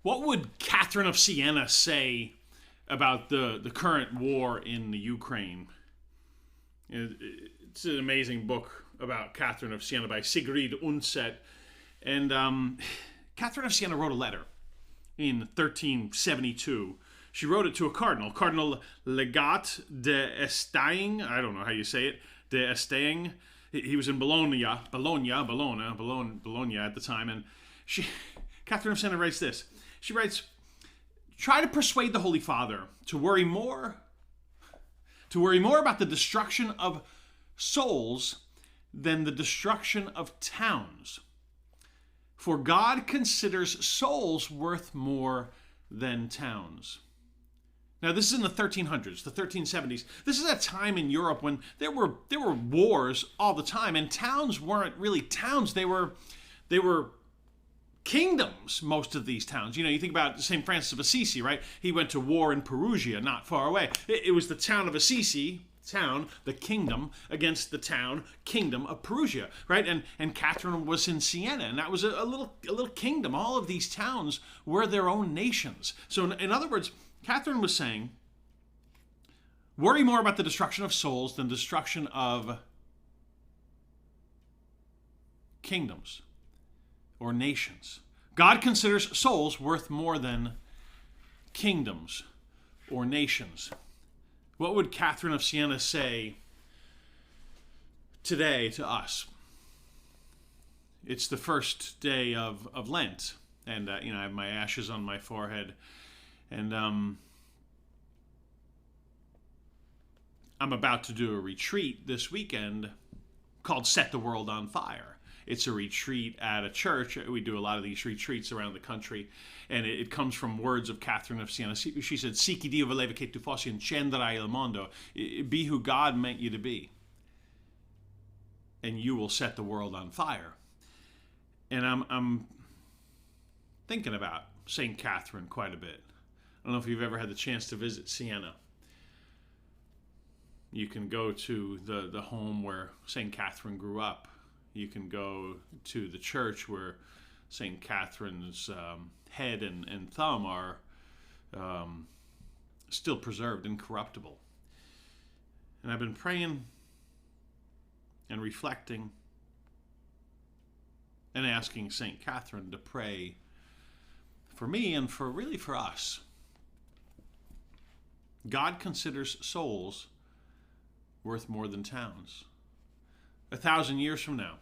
What would Catherine of Siena say about the current war in the Ukraine? It's an amazing book about Catherine of Siena by Sigrid Undset. And Catherine of Siena wrote a letter in 1372. She wrote it to a cardinal, Cardinal Legat de Estaing. I don't know how you say it. De Estaing. He was in Bologna at the time. And Catherine of Siena writes this. She writes, try to persuade the Holy Father to worry more about the destruction of souls than the destruction of towns. For God considers souls worth more than towns. Now, this is in the 1300s, the 1370s. This is a time in Europe when there were wars all the time, and towns weren't really towns. They were kingdoms, most of these towns. You know, you think about St. Francis of Assisi, right? He went to war in Perugia, not far away. It was the town of Assisi, the kingdom, against the kingdom of Perugia, right? And Catherine was in Siena, and that was a little kingdom. All of these towns were their own nations. So in other words, Catherine was saying, worry more about the destruction of souls than destruction of kingdoms or nations. God considers souls worth more than kingdoms or nations. What would Catherine of Siena say today to us? It's the first day of Lent, and I have my ashes on my forehead, and I'm about to do a retreat this weekend called Set the World on Fire. It's a retreat at a church. We do a lot of these retreats around the country, and it comes from words of Catherine of Siena. She said, "Si chi Dio voleva che tu fossi incenderai il mondo." Be who God meant you to be, and you will set the world on fire. And I'm thinking about St. Catherine quite a bit. I don't know if you've ever had the chance to visit Siena. You can go to the home where St. Catherine grew up. You can go to the church where St. Catherine's head and thumb are still preserved, incorruptible. And I've been praying and reflecting and asking St. Catherine to pray for me and for us. God considers souls worth more than towns. 1,000 years from now,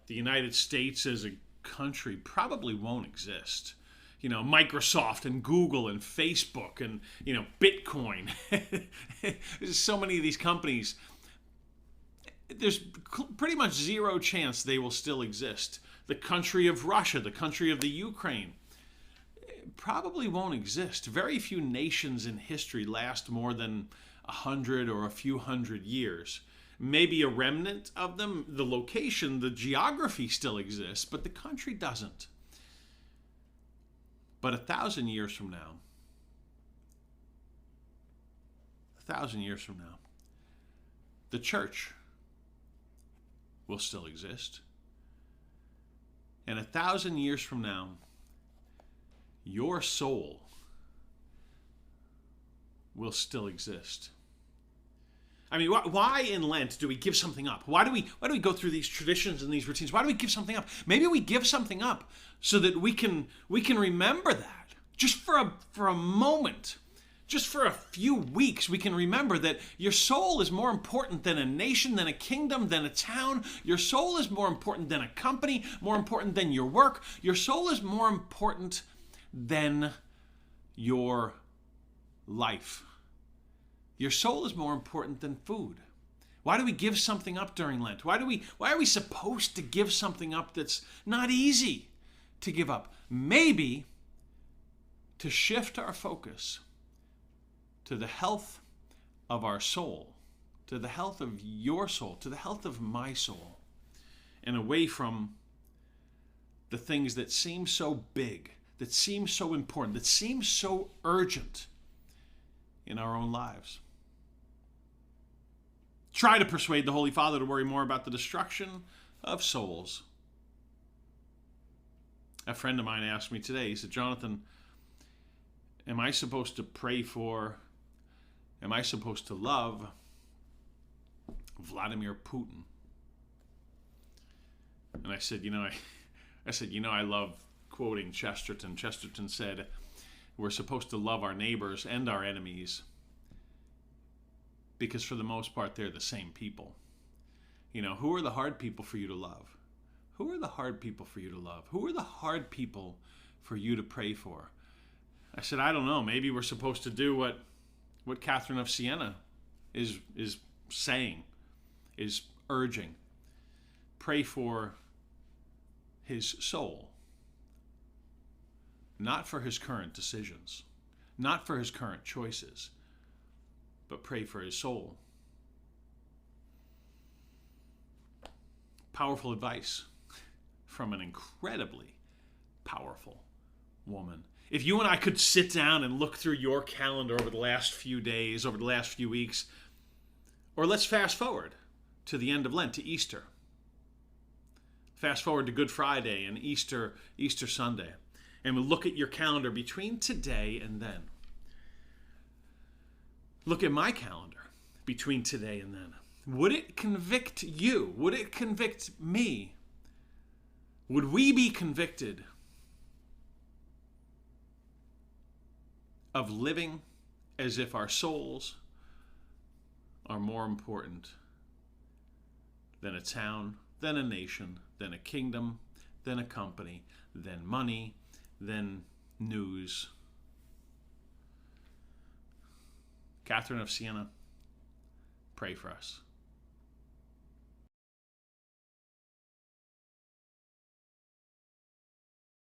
the United States as a country probably won't exist. You know, Microsoft and Google and Facebook and, Bitcoin. There's so many of these companies. There's pretty much zero chance they will still exist. The country of Russia, the country of the Ukraine, probably won't exist. Very few nations in history last more than 100 or a few hundred years. Maybe a remnant of them, the location, the geography still exists, but the country doesn't. But 1,000 years from now, the church will still exist. And 1,000 years from now, your soul will still exist. I mean, why in Lent do we give something up? Why do we go through these traditions and these routines? Why do we give something up? Maybe we give something up so that we can remember that. Just for a moment, just for a few weeks, we can remember that your soul is more important than a nation, than a kingdom, than a town. Your soul is more important than a company, more important than your work. Your soul is more important than your life. Your soul is more important than food. Why do we give something up during Lent? Why are we supposed to give something up that's not easy to give up? Maybe to shift our focus to the health of our soul, to the health of your soul, to the health of my soul, and away from the things that seem so big, that seem so important, that seem so urgent in our own lives. Try to persuade the Holy Father to worry more about the destruction of souls A friend of mine asked me today, he said, Jonathan, am I supposed to love Vladimir Putin? And I said, I love quoting Chesterton. Chesterton said, we're supposed to love our neighbors and our enemies because for the most part, they're the same people. Who are the hard people for you to love? Who are the hard people for you to love? Who are the hard people for you to pray for? I said, I don't know. Maybe we're supposed to do what Catherine of Siena is saying, is urging. Pray for his soul. Not for his current decisions. Not for his current choices. But pray for his soul. Powerful advice from an incredibly powerful woman. If you and I could sit down and look through your calendar over the last few days, over the last few weeks, or let's fast forward to the end of Lent, to Easter. Fast forward to Good Friday and Easter Sunday. And we'll look at your calendar between today and then. Look at my calendar between today and then. Would it convict you? Would it convict me? Would we be convicted of living as if our souls are more important than a town, than a nation, than a kingdom, than a company, than money, than news? Catherine of Siena, pray for us.